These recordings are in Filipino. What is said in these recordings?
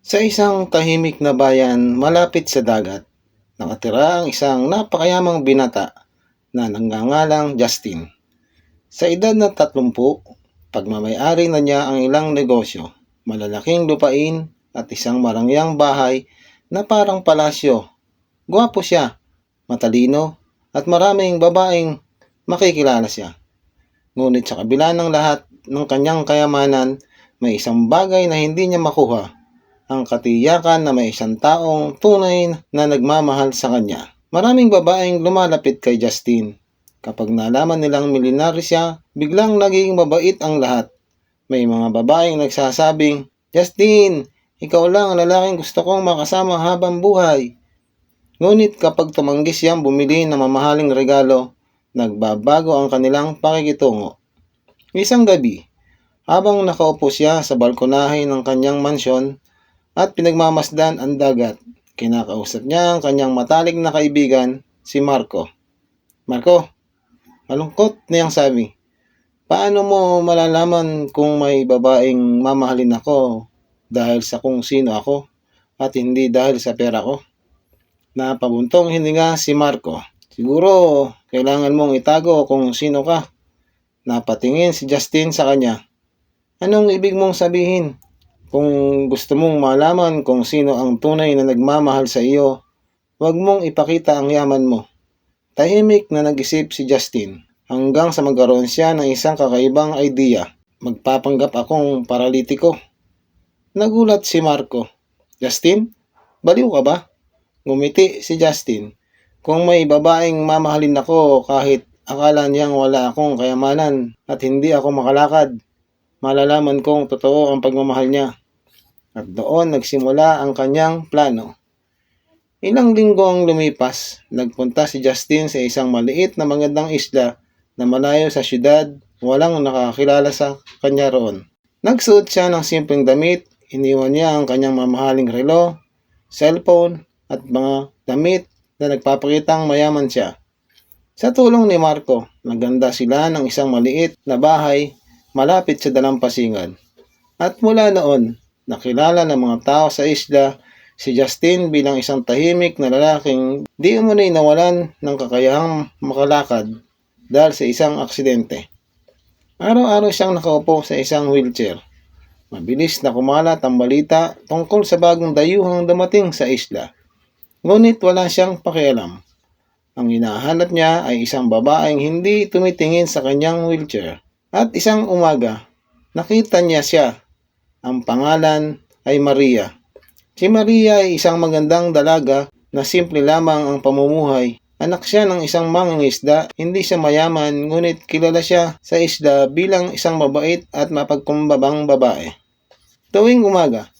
Sa isang tahimik na bayan malapit sa dagat, nakatira ang isang napakayamang binata na nagngangalang Justin. Sa edad na 30, pagmamayari na niya ang ilang negosyo, malalaking lupain at isang marangyang bahay na parang palasyo. Gwapo siya, matalino, at maraming babaeng makikilala siya. Ngunit sa kabila ng lahat ng kanyang kayamanan, may isang bagay na hindi niya makuha, ang katiyakan na may isang taong tunay na nagmamahal sa kanya. Maraming babaeng lumalapit kay Justin. Kapag nalaman nilang milyonaryo siya, biglang naging mabait ang lahat. May mga babaeng nagsasabing, "Justin, ikaw lang ang lalaking gusto kong makasama habang buhay." Ngunit kapag tumanggi siyang bumili ng mamahaling regalo, nagbabago ang kanilang pakikitungo. Isang gabi, habang nakaupo siya sa balkonahe ng kanyang mansyon at pinagmamasdan ang dagat, kinakausap niya ang kanyang matalik na kaibigan, si Marco. "Marco," malungkot niyang sabi, "paano mo malalaman kung may babaeng mamahalin ako dahil sa kung sino ako at hindi dahil sa pera ko?" Napabuntong hininga si Marco. "Siguro kailangan mong itago kung sino ka." Napatingin si Justin sa kanya. "Anong ibig mong sabihin? Kung gusto mong malaman kung sino ang tunay na nagmamahal sa iyo, huwag mong ipakita ang yaman mo." Tahimik na nag-isip si Justin hanggang sa magkaroon siya ng isang kakaibang idea. "Magpapanggap akong paralitiko." Nagulat si Marco. "Justin, baliw ka ba?" Ngumiti si Justin. "Kung may babaeng mamahalin ako kahit akala niyang wala akong kayamanan at hindi ako makalakad, malalaman kong totoo ang pagmamahal niya." At doon nagsimula ang kanyang plano. Ilang linggo ang lumipas, nagpunta si Justin sa isang maliit na magandang isla na malayo sa syudad, walang nakakilala sa kanya roon. Nagsuot siya ng simpleng damit, iniwan niya ang kanyang mamahaling relo, cellphone, at mga damit na nagpapakitang mayaman siya. Sa tulong ni Marco, naganda sila ng isang maliit na bahay malapit sa dalampasigan. At mula noon, nakilala ng mga tao sa isla si Justin bilang isang tahimik na lalaking di umano'y nawalan ng kakayahang makalakad dahil sa isang aksidente. Araw-araw siyang nakaupo sa isang wheelchair. Mabilis na kumalat ang balita tungkol sa bagong dayuhang dumating sa isla. Ngunit wala siyang pakialam. Ang hinahanap niya ay isang babaeng hindi tumitingin sa kanyang wheelchair. At isang umaga, nakita niya siya. Ang pangalan ay Maria. Si Maria ay isang magandang dalaga na simple lamang ang pamumuhay. Anak siya ng isang mangingisda, hindi siya mayaman ngunit kilala siya sa isla bilang isang mabait at mapagkumbabang babae. Tuwing umaga,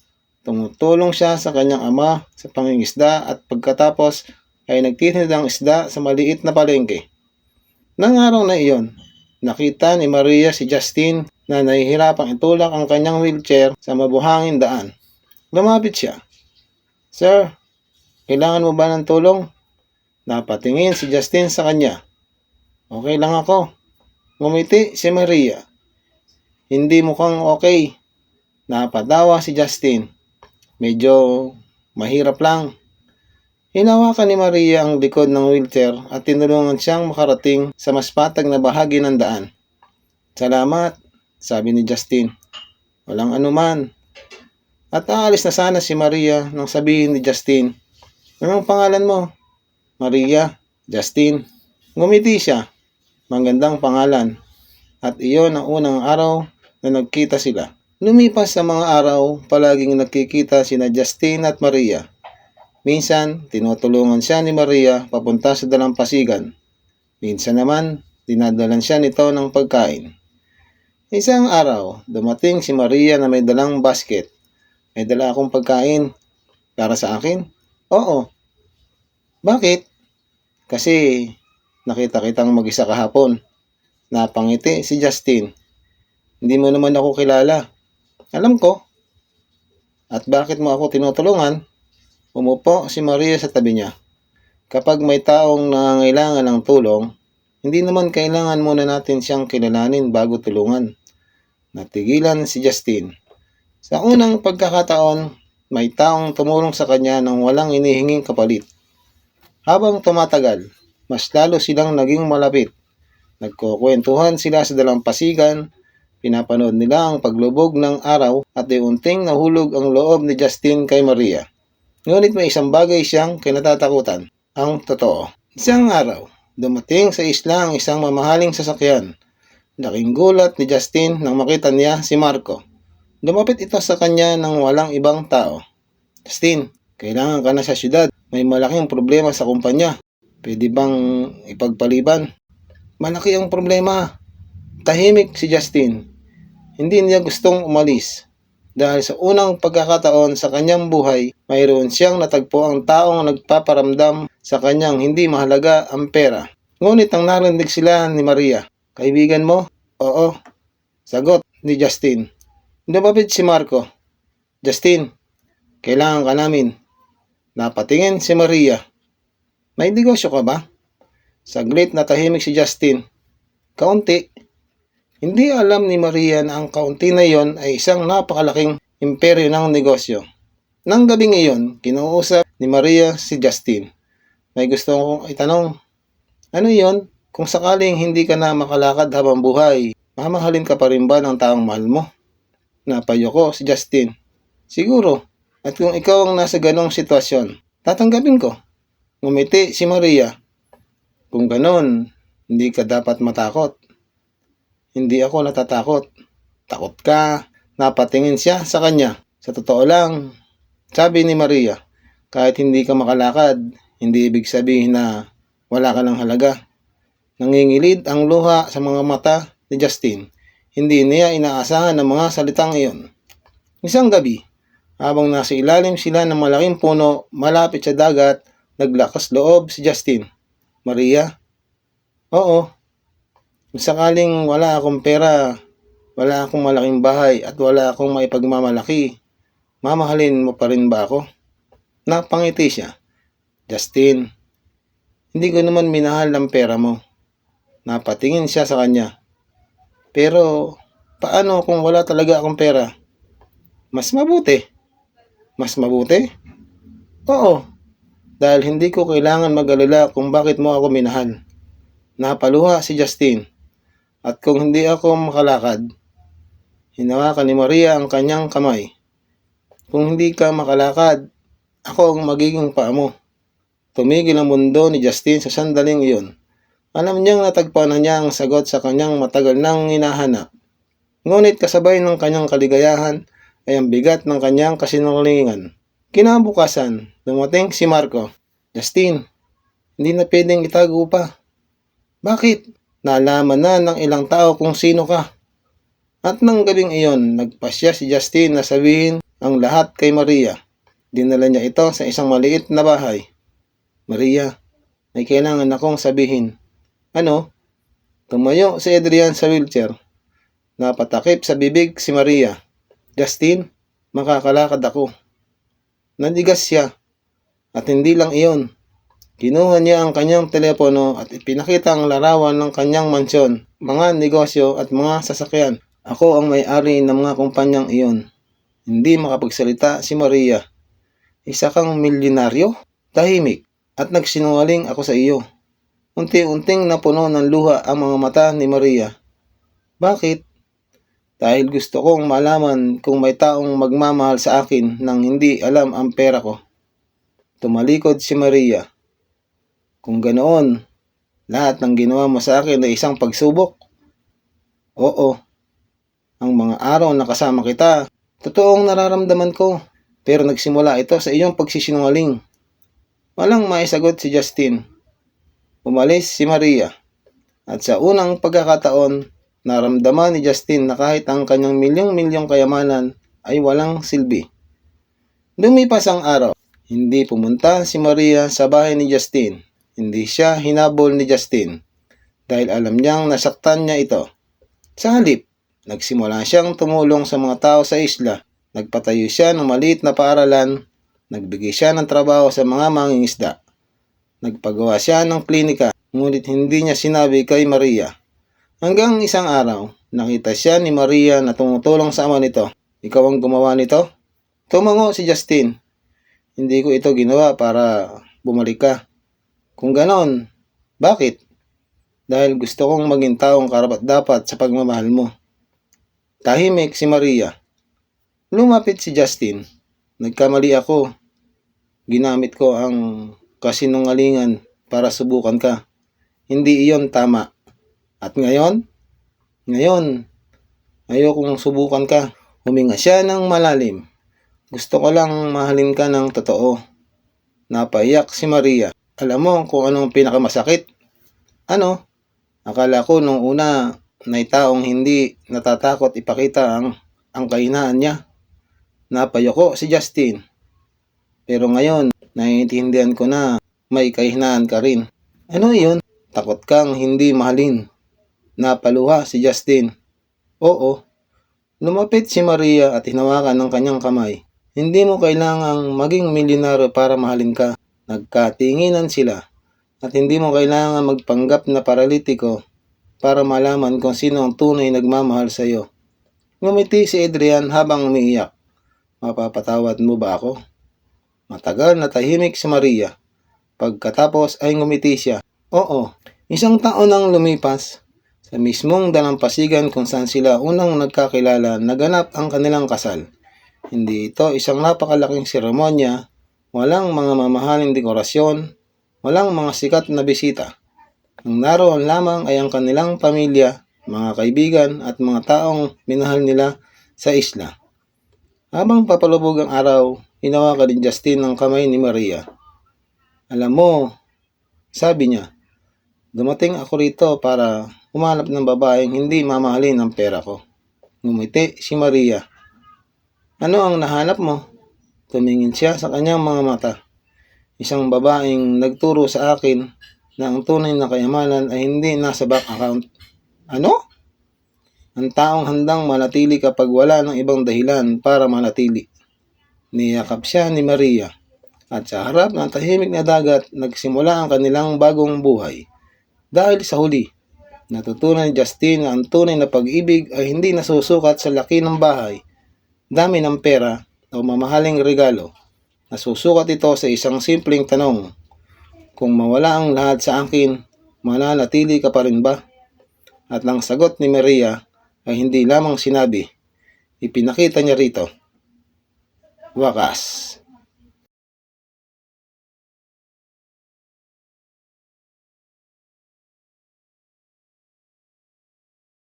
tumutulong siya sa kanyang ama sa pangingisda at pagkatapos ay nagtitinda ng isda sa maliit na palengke. Nang araw na iyon, nakita ni Maria si Justin na nahihirapang itulak ang kanyang wheelchair sa mabuhangin daan. Lumapit siya. "Sir, kailangan mo ba ng tulong?" Napatingin si Justin sa kanya. "Okay lang ako." Ngumiti si Maria. "Hindi mukhang okay." Napatawa si Justin. "Medyo mahirap lang." Hinawakan ni Maria ang likod ng wheelchair at tinulungan siyang makarating sa mas patag na bahagi ng daan. "Salamat," sabi ni Justin. "Walang anuman." At aalis na sana si Maria nang sabihin ni Justin, "Anong pangalan mo?" "Maria." "Justin." Ngumiti siya. Magandang pangalan. At iyon ang unang araw na nagkita sila. Lumipas sa mga araw, palaging nagkikita sina Justin at Maria. Minsan, tinutulungan siya ni Maria papunta sa dalampasigan. Minsan naman, dinadalan siya nito ng pagkain. Isang araw, dumating si Maria na may dalang basket. "May dala akong pagkain." "Para sa akin?" "Oo." "Bakit?" "Kasi nakita kitang mag-isa kahapon." Napangiti si Justin. "Hindi mo naman ako kilala." "Alam ko." "At bakit mo ako tinutulungan?" Umupo si Maria sa tabi niya. "Kapag may taong nangangailangan ng tulong, hindi naman kailangan muna natin siyang kilalanin bago tulungan." Natigilan si Justin. Sa unang pagkakataon, may taong tumulong sa kanya nang walang inihinging kapalit. Habang tumatagal, mas lalo silang naging malapit. Nagkukwentuhan sila sa dalampasigan, pinapanood nila ang paglubog ng araw at unting nahulog ang loob ni Justin kay Maria. Ngunit may isang bagay siyang kinatatakutan, ang totoo. Isang araw, dumating sa isla ang isang mamahaling sasakyan. Laking gulat ni Justin nang makita niya si Marco. Lumapit ito sa kanya nang walang ibang tao. Justin, kailangan ka na sa syudad. May malaking problema sa kumpanya. Pwede bang ipagpaliban? Malaki ang problema. Tahimik si Justin. Hindi niya gustong umalis. Dahil sa unang pagkakataon sa kanyang buhay, mayroon siyang natagpo ang taong nagpaparamdam sa kanyang hindi mahalaga ang pera. Ngunit nang narinig sila ni Maria, "Kaibigan mo?" "Oo," sagot ni Justin. Lumapit si Marco. "Justin, kailangan ka namin." Napatingin si Maria. "May negosyo ka ba?" Saglit na tahimik si Justin. "Kaunti." Hindi alam ni Maria na ang kaunti na iyon ay isang napakalaking imperyo ng negosyo. Nang gabing iyon, kinuusap ni Maria si Justin. "May gusto kong itanong." "Ano iyon? Kung sakaling hindi ka na makalakad habang buhay, mamahalin ka pa rin ba ng taong mahal mo?" Napayoko si Justin. "Siguro. At kung ikaw ang nasa ganong sitwasyon, tatanggapin ko." Ngumiti si Maria. "Kung ganon, hindi ka dapat matakot." "Hindi ako natatakot." "Takot ka." Napatingin siya sa kanya. "Sa totoo lang," sabi ni Maria, "kahit hindi ka makalakad, hindi ibig sabihin na wala ka ng halaga." Nangingilid ang luha sa mga mata ni Justin. Hindi niya inaasahan ang mga salitang iyon. Isang gabi, habang nasa ilalim sila ng malaking puno malapit sa dagat, naglakas loob si Justin. "Maria?" "Oo. Kung sakaling wala akong pera, wala akong malaking bahay at wala akong maipagmamalaki, mamahalin mo pa rin ba ako?" Napangiti siya. "Justin, hindi ko naman minahal ang pera mo." Napatingin siya sa kanya. "Pero, paano kung wala talaga akong pera?" "Mas mabuti." "Mas mabuti?" "Oo, dahil hindi ko kailangan mag-alala kung bakit mo ako minahal." Napaluha si Justin. "At kung hindi ako makalakad?" Hinawakan ni Maria ang kanyang kamay. "Kung hindi ka makalakad, ako ang magiging paa mo." Tumigil ang mundo ni Justin sa sandaling iyon. Alam niyang natagpuan na niya ang sagot sa kanyang matagal nang hinahanap. Ngunit kasabay ng kanyang kaligayahan ay ang bigat ng kanyang kasinungalingan. Kinabukasan, dumating si Marco. "Justin, hindi na pwedeng itago pa." "Bakit?" "Nalaman na ng ilang tao kung sino ka." At nang gabing iyon, nagpasya si Justin na sabihin ang lahat kay Maria. Dinala niya ito sa isang maliit na bahay. "Maria, may kailangan akong sabihin." "Ano?" Tumayo si Adrian sa wheelchair. Napatakip sa bibig si Maria. "Justin, makakalakad ako." Nanigas siya. At hindi lang iyon. Kinuha niya ang kanyang telepono at ipinakita ang larawan ng kanyang mansyon, mga negosyo at mga sasakyan. "Ako ang may-ari ng mga kumpanyang iyon." Hindi makapagsalita si Maria. "Isa kang milyonaryo?" Tahimik. "At nagsinungaling ako sa iyo." Unti-unting napuno ng luha ang mga mata ni Maria. "Bakit?" "Dahil gusto kong malaman kung may taong magmamahal sa akin nang hindi alam ang pera ko." Tumalikod si Maria. "Kung ganoon, lahat ng ginawa mo sa akin ay isang pagsubok?" "Oo. Ang mga araw na kasama kita, totoong nararamdaman ko. Pero nagsimula ito sa iyong pagsisinungaling." Walang maisagot si Justin. Umalis si Maria. At sa unang pagkakataon, naramdaman ni Justin na kahit ang kanyang milyong-milyong kayamanan ay walang silbi. Lumipas ang araw. Hindi pumunta si Maria sa bahay ni Justin. Hindi siya hinabol ni Justin dahil alam niyang nasaktan niya ito. Sa halip, nagsimula siyang tumulong sa mga tao sa isla. Nagpatayo siya ng maliit na paaralan. Nagbigay siya ng trabaho sa mga mangingisda. Nagpagawa siya ng klinika, ngunit hindi niya sinabi kay Maria. Hanggang isang araw, nakita siya ni Maria na tumutulong sa ama nito. "Ikaw ang gumawa nito?" Tumango si Justin. Hindi ko ito ginawa para bumalik ka. Kung ganon, bakit? Dahil gusto kong maging taong karapat-dapat sa pagmamahal mo. Tahimik si Maria. Lumapit si Justin. Nagkamali ako. Ginamit ko ang kasinungalingan para subukan ka. Hindi iyon tama. At ngayon, ayokong subukan ka. Huminga siya ng malalim. Gusto ko lang mahalin ka ng totoo. Napaiyak si Maria. Alam mo kung anong pinakamasakit? Ano? Akala ko nung una na taong hindi natatakot ipakita ang kahinaan niya. Napayoko si Justin. Pero ngayon, naiintindihan ko na may kahinaan ka rin. Ano yun? Takot kang hindi mahalin. Napaluha si Justin. Oo. Lumapit si Maria at hinawakan ng kanyang kamay. Hindi mo kailangang maging milyonaryo para mahalin ka. Nagkatinginan sila. At hindi mo kailangan magpanggap na paralitiko para malaman kung sino ang tunay nagmamahal sa iyo. Ngumiti si Adrian habang umiiyak. Mapapatawad mo ba ako? Matagal na tahimik si Maria. Pagkatapos ay ngumiti siya. Oo. Isang taon nang lumipas. Sa mismong dalampasigan kung saan sila unang nagkakilala, naganap ang kanilang kasal. Hindi ito isang napakalaking seremonya, walang mga mamahaling dekorasyon, walang mga sikat na bisita. Ang naroon lamang ay ang kanilang pamilya, mga kaibigan at mga taong minahal nila sa isla. Habang papalubog ang araw, hinawakan ni Justin ang kamay ni Maria. Alam mo, sabi niya, dumating ako rito para humanap ng babaeng hindi mamahalin ang pera ko. Ngumiti si Maria. Ano ang nahanap mo? Tumingin siya sa kanyang mga mata. Isang babaeng nagturo sa akin na ang tunay na kayamanan ay hindi nasa bank account. Ano? Ang taong handang manatili kapag wala ng ibang dahilan para manatili. Niyakap siya ni Maria. At sa harap ng tahimik na dagat, nagsimula ang kanilang bagong buhay. Dahil sa huli, natutunan ni Justin na ang tunay na pag-ibig ay hindi nasusukat sa laki ng bahay, dami ng pera o mamahaling regalo. Nasusukat ito sa isang simpleng tanong. Kung mawala ang lahat sa akin, mananatili ka pa rin ba? At ang sagot ni Maria ay hindi lamang sinabi, ipinakita niya rito. Wakas.